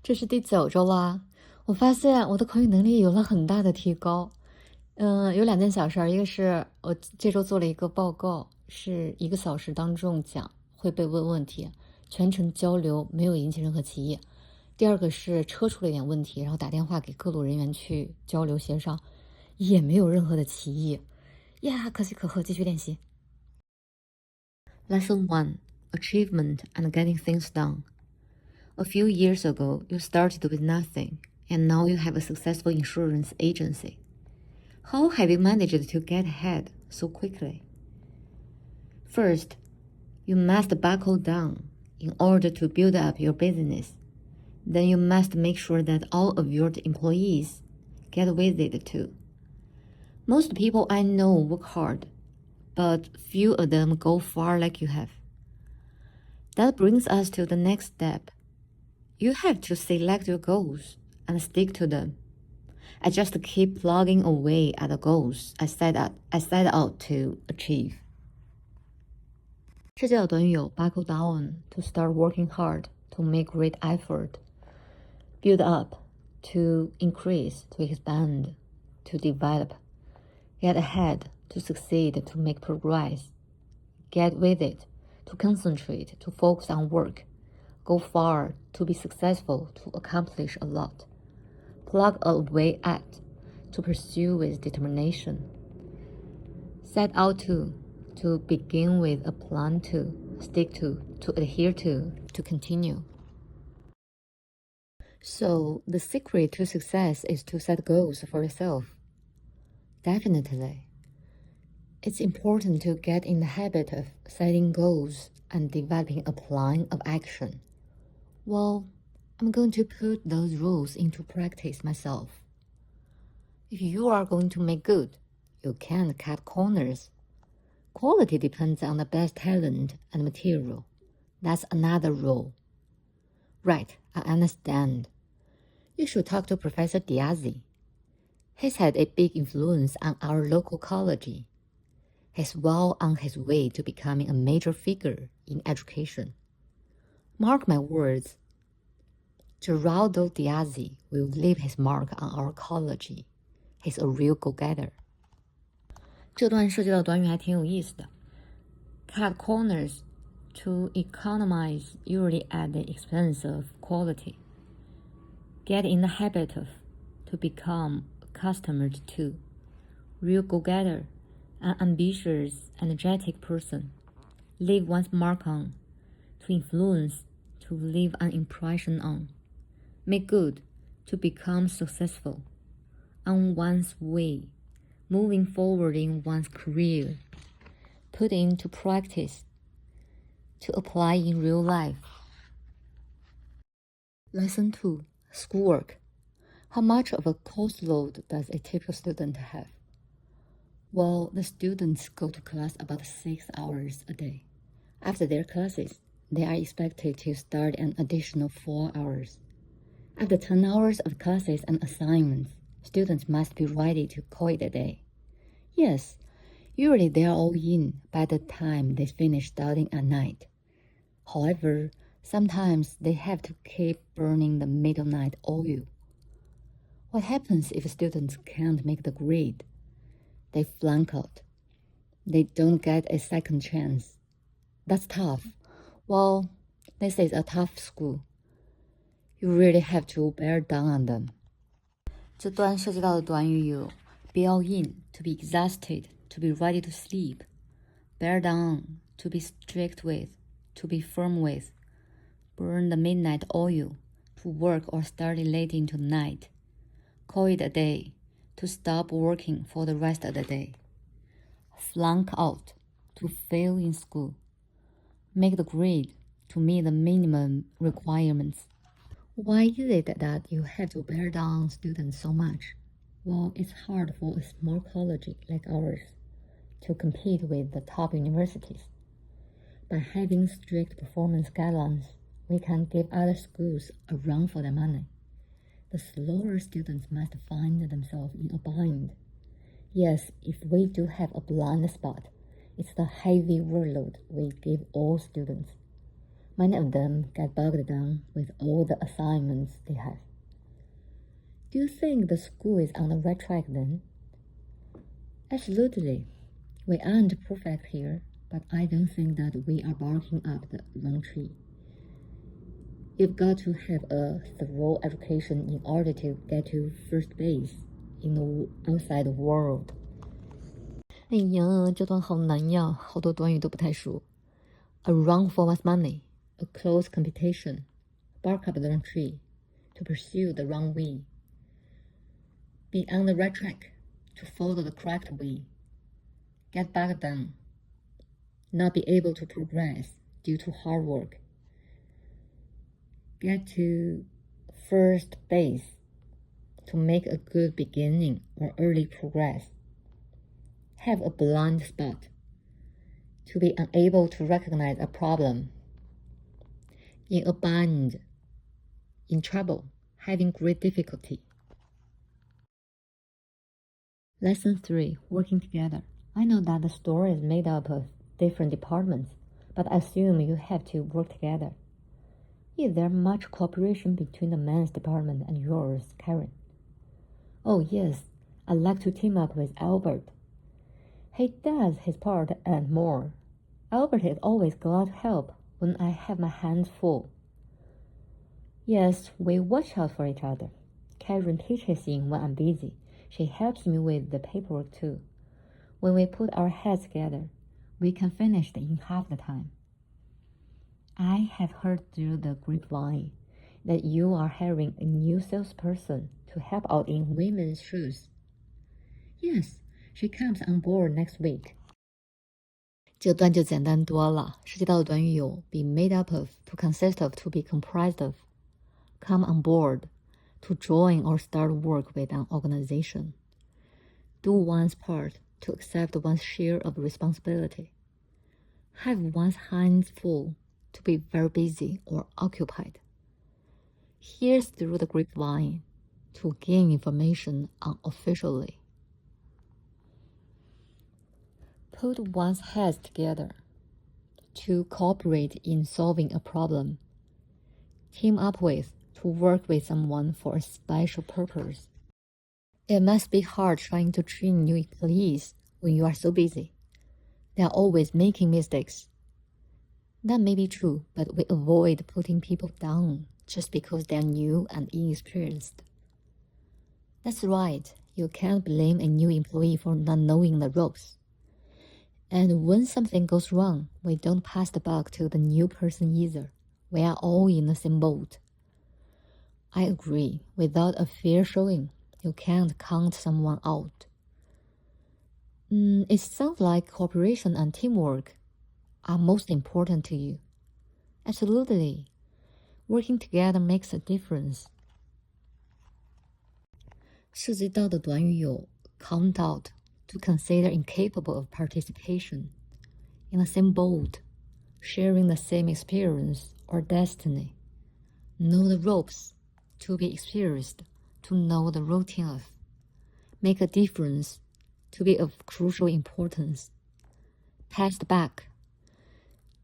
这是第9周啦，我发现我的口语能力有了很大的提高。有2件小事儿，一个是我这周做了一个报告，是1个小时当中讲，会被问问题，全程交流，没有引起任何歧义。第二个是车出了一点问题，然后打电话给各路人员去交流协商，也没有任何的歧义。呀，可喜可贺，继续练习。Lesson 1: Achievement and getting things done. A few years ago, you started with nothing, and now you have a successful insurance agency. How have you managed to get ahead so quickly? First, you must buckle down in order to build up your business. Then you must make sure that all of your employees get with it too. Most people I know work hard, but few of them go far like you have. That brings us to the next step. You have to select your goals and stick to them. I just keep plugging away at the goals I set out to achieve. 这叫短语有 buckle down, to start working hard, to make great effort, build up, to increase, to expand, to develop, get ahead, to succeed, to make progress, get with it, to concentrate, to focus on work, go far, to be successful, to accomplish a lot, plug away at, to pursue with determination, set out to begin with a plan to, stick to adhere to continue. So, the secret to success is to set goals for yourself. Definitely. It's important to get in the habit of setting goals and developing a plan of action. Well, I'm going to put those rules into practice myself. If you are going to make good, you can't cut corners. Quality depends on the best talent and material. That's another rule. Right, I understand. You should talk to Professor Diazzi. He's had a big influence on our local college. He's well on his way to becoming a major figure in education. Mark my words, Geraldo Diazzi will leave his mark on our college. He's a real go-getter. 这段涉及到短语还挺有意思的。Cut corners, to economize, usually at the expense of quality. Get in the habit of, to become accustomed to. Real go-getter, an ambitious, energetic person. Leave one's mark on, to influence, to leave an impression on. Make good, to become successful. On one's way, moving forward in one's career. Put into practice, to apply in real life. Lesson 2: Schoolwork. How much of a course load does a typical student have? Well, the students go to class about 6 hours a day. After their classes, they are expected to study an additional 4 hours. After 10 hours of classes and assignments, students must be ready to call it a day. Yes, usually they are all in by the time they finish studying at night. However, sometimes they have to keep burning the midnight oil. What happens if students can't make the grade? They flunk out. They don't get a second chance. That's tough. Well, this is a tough school. You really have to bear down on them. 这段涉及到的短语有 be all in, to be exhausted, to be ready to sleep. Bear down, to be strict with, to be firm with. Burn the midnight oil, to work or study late into the night. Call it a day, to stop working for the rest of the day. Flunk out, to fail in school. Make the grade, to meet the minimum requirements. Why is it that you have to bear down on students so much? Well, it's hard for a small college like ours to compete with the top universities. By having strict performance guidelines, we can give other schools a run for their money. The slower students must find themselves in a bind. Yes, if we do have a blind spot, it's the heavy workload we give all students. Many of them get bogged down with all the assignments they have. Do you think the school is on the right track then? Absolutely. We aren't perfect here, but I don't think that we are barking up the wrong tree. You've got to have a thorough education in order to get to first base in the outside world. 哎呀，这段好难呀，好多短语都不太熟。A run for one's money, a close competition, bark up the wrong tree, to pursue the wrong way, be on the right track, to follow the correct way, get back down, not be able to progress due to hard work, get to first base, to make a good beginning or early progress, have a blind spot, to be unable to recognize a problem, in a bind, in trouble, having great difficulty. Lesson 3. Working together. I know that the store is made up of different departments, but I assume you have to work together. Is there much cooperation between the men's department and yours, Karen? Oh yes, I like to team up with Albert. He does his part and more. Albert is always glad to help when I have my hands full. Yes, we watch out for each other. Karen pitches in when I'm busy. She helps me with the paperwork too. When we put our heads together, we can finish it in half the time. I have heard through the grapevine that you are hiring a new salesperson to help out in women's shoes. Yes, she comes on board next week. 这段就简单多了，涉及到的短语有 be made up of, to consist of, to be comprised of, come on board, to join or start work with an organization, do one's part, to accept one's share of responsibility, have one's hands full, to be very busy or occupied, hear through the grapevine, to gain information unofficially, put one's heads together, to cooperate in solving a problem, team up with, to work with someone for a special purpose. It must be hard trying to train new employees when you are so busy. They are always making mistakes. That may be true, but we avoid putting people down just because they are new and inexperienced. That's right, you can't blame a new employee for not knowing the ropes. And when something goes wrong, we don't pass the buck to the new person either. We are all in the same boat. I agree, without a fair showing, you can't count someone out. It sounds like cooperation and teamwork are most important to you. Absolutely. Working together makes a difference. 涉及到的短语有 count out, to consider incapable of participation, in the same boat, sharing the same experience or destiny, know the ropes, to be experienced, to know the routine of, make a difference, to be of crucial importance, pass the buck,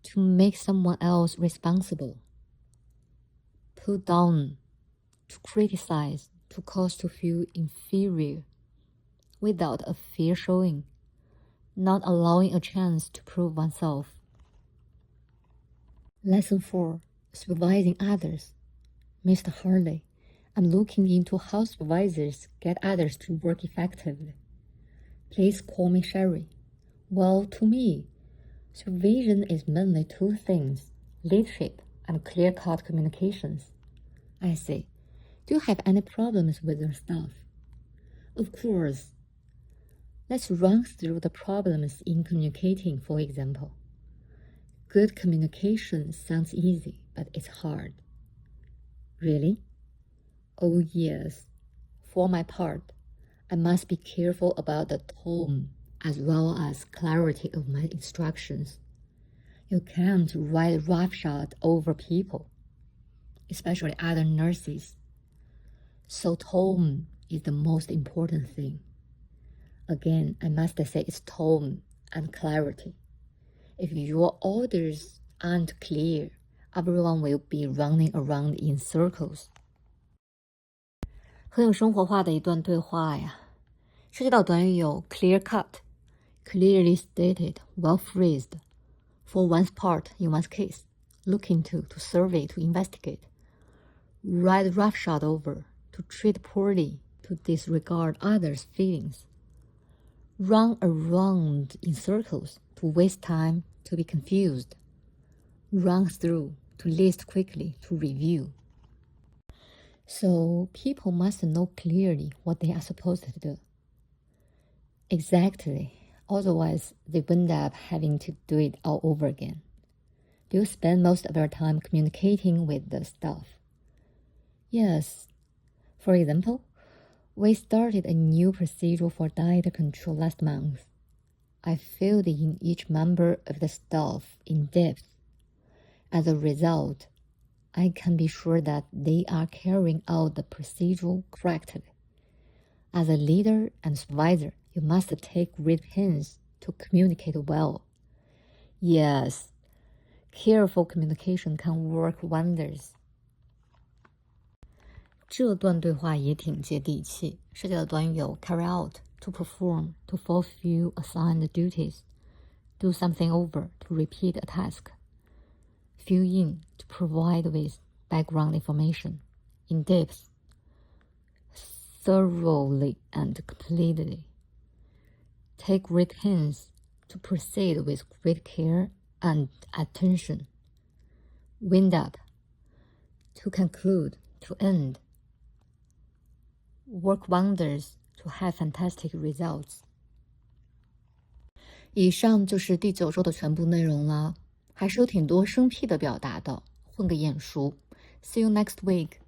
to make someone else responsible, put down, to criticize, to cause to feel inferior, without a fair showing, not allowing a chance to prove oneself. Lesson 4. Supervising others. Mr. Harley, I'm looking into how supervisors get others to work effectively. Please call me Sherry. Well, to me, supervision is mainly two things, leadership and clear-cut communications. I see. Do you have any problems with your staff? Of course. Let's run through the problems in communicating, for example. Good communication sounds easy, but it's hard. Really? Oh yes. For my part, I must be careful about the tone as well as clarity of my instructions. You can't write roughshod over people, especially other nurses. So tone is the most important thing. Again, I must say it's tone and clarity. If your orders aren't clear, everyone will be running around in circles. 很有生活化的一段对话呀。涉及到短语有 clear cut, clearly stated, well phrased, for one's part in one's case, look into, to survey, to investigate, ride roughshod over, to treat poorly, to disregard others' feelings, run around in circles, to waste time, to be confused, run through, to list quickly, to review. So people must know clearly what they are supposed to do. Exactly. Otherwise, they end up having to do it all over again. Do you spend most of your time communicating with the staff? Yes. For example, we started a new procedure for diet control last month. I filled in each member of the staff in depth. As a result, I can be sure that they are carrying out the procedure correctly. As a leader and supervisor, you must take great pains to communicate well. Yes, careful communication can work wonders. 这段对话也挺接地气，涉及的短语有 carry out, to perform, to fulfill assigned duties, do something over, to repeat a task, fill in, to provide with background information, in depth, thoroughly and completely, take great pains, to proceed with great care and attention, wind up, to conclude, to end, work wonders, to have fantastic results. 以上就是第9周的全部内容了，还是有挺多生僻的表达的，混个眼熟。See you next week.